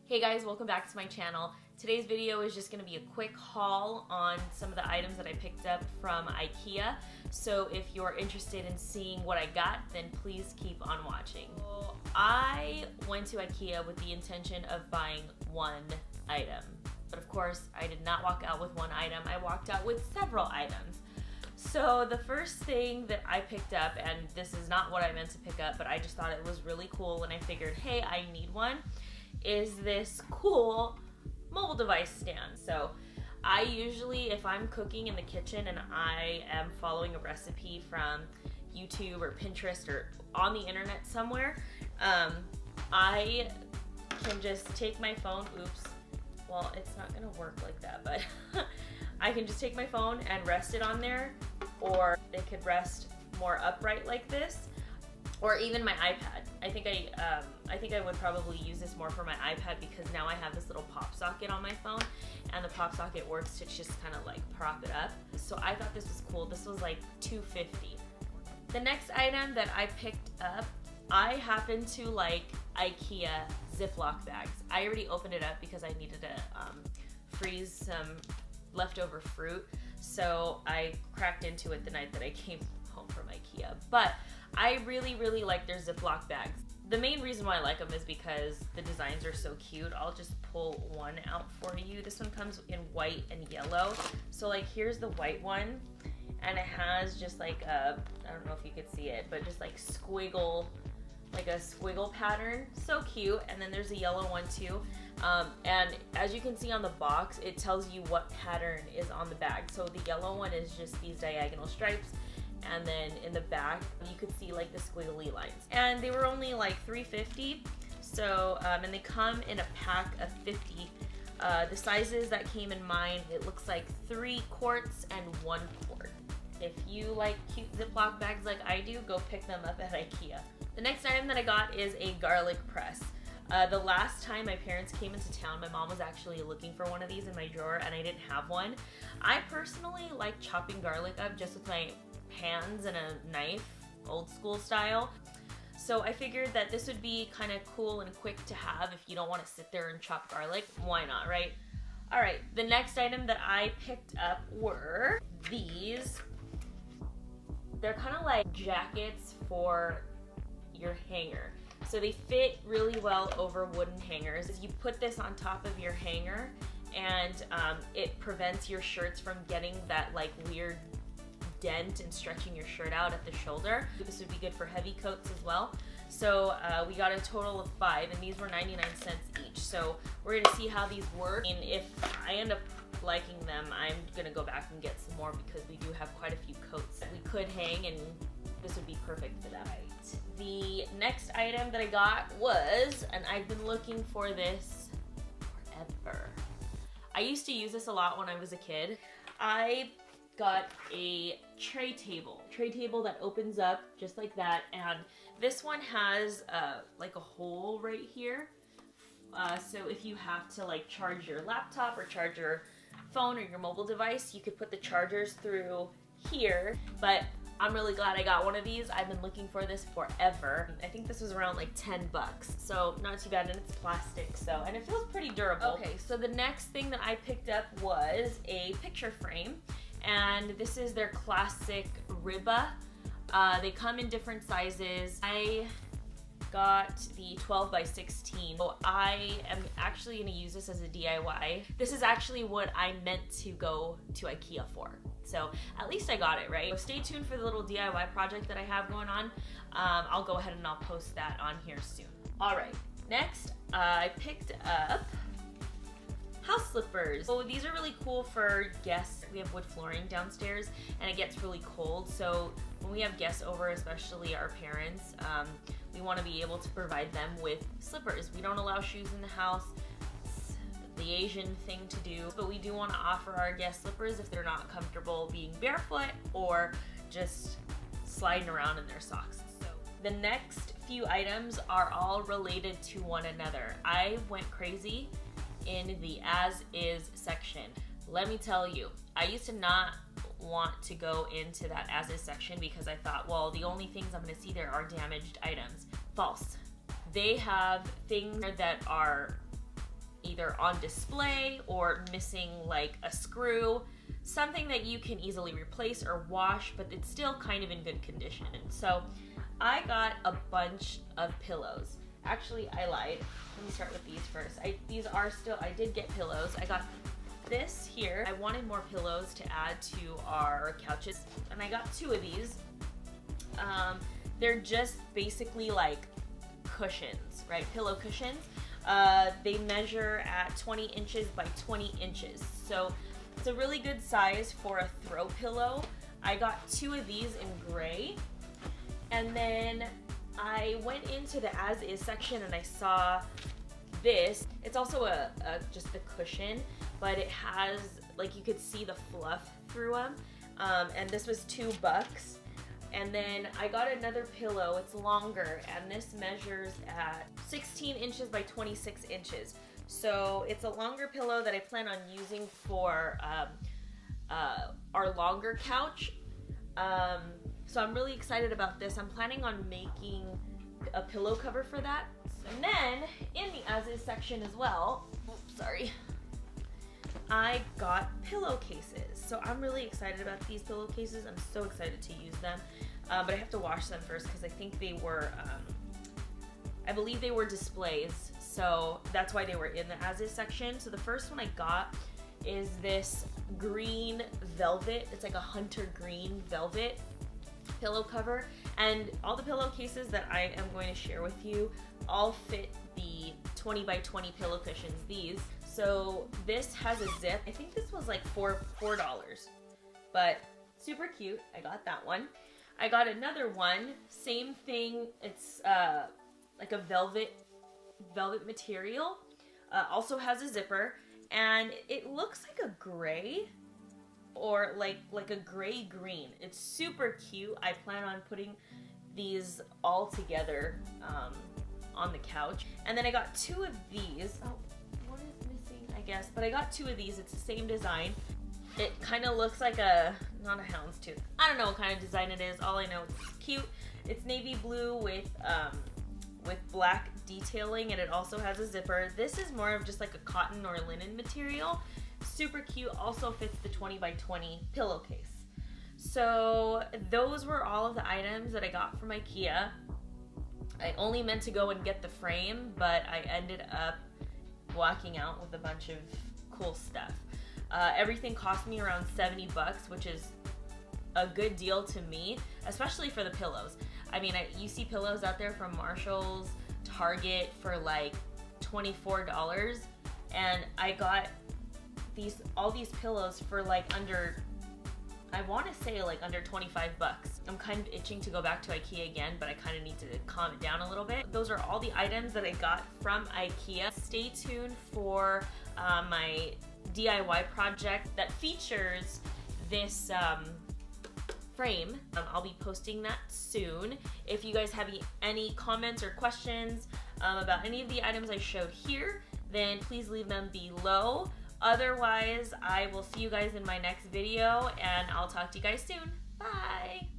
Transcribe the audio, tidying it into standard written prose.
Hey guys, welcome back to my channel. Today's video is just going to be a quick haul on some of the items that I picked up from Ikea. So if you're interested in seeing what I got, then please keep on watching. So I went to Ikea with the intention of buying one item. But of course, I did not walk out with one item. I walked out with several items. So the first thing that I picked up, and this is not what I meant to pick up, but I just thought it was really cool and I figured, hey, I need one, is this cool mobile device stand. So I usually, if I'm cooking in the kitchen and I am following a recipe from YouTube or Pinterest or on the internet somewhere, I can just take my phone, well, it's not gonna work like that, but I can just take my phone and rest it on there, or it could rest more upright like this, or even my iPad. I think I would probably use this more for my iPad because now I have this little pop socket on my phone, and the pop socket works to just kind of like prop it up. So I thought this was cool. This was like $2.50. The next item that I picked up, I happen to like Ikea Ziploc bags. I already opened it up because I needed to freeze some leftover fruit, so I cracked into it the night that I came home from Ikea. But I really like their Ziploc bags. The main reason why I like them is because the designs are so cute. I'll just pull one out for you. This one comes in white and yellow. So like here's the white one, and it has just like a, I don't know if you could see it, but just like squiggle, like a squiggle pattern. So cute. And then there's a yellow one too. And as you can see on the box, it tells you what pattern is on the bag. So the yellow one is just these diagonal stripes, and then in the back you could see like the squiggly lines. And they were only like $3.50. So and they come in a pack of 50. The sizes that came in mine, it looks like 3 quarts and 1 quart. If you like cute Ziploc bags like I do, go pick them up at Ikea. The next item that I got is a garlic press. The last time my parents came into town, my mom was actually looking for one of these in my drawer and I didn't have one. I personally like chopping garlic up just with my hands and a knife, old school style. So I figured that this would be kind of cool and quick to have if you don't want to sit there and chop garlic. Why not, right? All right, the next item that I picked up were these. They're kind of like jackets for your hanger. So they fit really well over wooden hangers. You put this on top of your hanger, and it prevents your shirts from getting that like weird dent and stretching your shirt out at the shoulder. This would be good for heavy coats as well. So we got a total of 5, and these were 99 cents each. So we're gonna see how these work, and if I end up liking them, I'm gonna go back and get some more because we do have quite a few coats that we could hang, and this would be perfect for that. The next item that I got was, and I've been looking for this forever. I used to use this a lot when I was a kid. I got a tray table that opens up just like that, and this one has like a hole right here. So if you have to like charge your laptop or charge your phone or your mobile device, you could put the chargers through here. But I'm really glad I got one of these. I've been looking for this forever. I think this was around like 10 bucks, so not too bad, and it's plastic, so, and it feels pretty durable. Okay, so the next thing that I picked up was a picture frame, and this is their classic Riba. They come in different sizes. I got the 12 by 16. So I am actually gonna use this as a DIY. This is actually what I meant to go to Ikea for. So at least I got it, right? So stay tuned for the little DIY project that I have going on. I'll go ahead and I'll post that on here soon. All right, next I picked up house slippers. So these are really cool for guests. We have wood flooring downstairs and it gets really cold. So when we have guests over, especially our parents, we want to be able to provide them with slippers. We don't allow shoes in the house. It's the Asian thing to do, but we do want to offer our guests slippers if they're not comfortable being barefoot or just sliding around in their socks. So the next few items are all related to one another. I went crazy in the as is section. Let me tell you, I used to not want to go into that as is section because I thought, well, the only things I'm going to see there are damaged items. False. They have things that are either on display or missing like a screw, something that you can easily replace or wash, but it's still kind of in good condition. So I got a bunch of pillows. Actually, I lied. Let me start with these first. I did get pillows. I got this here. I wanted more pillows to add to our couches, and I got 2 of these. They're just basically like cushions, right? Pillow cushions. They measure at 20 inches by 20 inches. So it's a really good size for a throw pillow. I got 2 of these in gray. And then I went into the as-is section and I saw this. It's also just the cushion, but it has, like, you could see the fluff through them. And this was $2. And then I got another pillow. It's longer, and this measures at 16 inches by 26 inches. So it's a longer pillow that I plan on using for our longer couch. So I'm really excited about this. I'm planning on making a pillow cover for that. And then in the as-is section as well, I got pillowcases. So I'm really excited about these pillowcases. I'm so excited to use them. But I have to wash them first because I think they were, I believe they were displays. So that's why they were in the as-is section. So the first one I got is this green velvet. It's like a hunter green velvet pillow cover. And all the pillowcases that I am going to share with you all fit the 20 by 20 pillow cushions, these. So this has a zip. I think this was like $4, but super cute. I got that one. I got another one, same thing. It's like a velvet material. Also has a zipper, and it looks like a gray or like a gray green. It's super cute. I plan on putting these all together on the couch. And then I got 2 of these. Oh, one is missing, I guess. But I got 2 of these. It's the same design. It kind of looks like not a houndstooth. I don't know what kind of design it is. All I know it's cute. It's navy blue with black detailing, and it also has a zipper. This is more of just like a cotton or linen material. Super cute. Also fits the 20 by 20 pillowcase. So those were all of the items that I got from Ikea. I only meant to go and get the frame, but I ended up walking out with a bunch of cool stuff. Everything cost me around $70, which is a good deal to me, especially for the pillows. I mean, you see pillows out there from Marshall's, Target for like $24, and I got all these pillows for like under, I want to say like under $25. I'm kind of itching to go back to Ikea again, but I kind of need to calm it down a little bit. Those are all the items that I got from Ikea. Stay tuned for my DIY project that features this frame. I'll be posting that soon. If you guys have any comments or questions about any of the items I showed here, then please leave them below. Otherwise, I will see you guys in my next video, and I'll talk to you guys soon. Bye!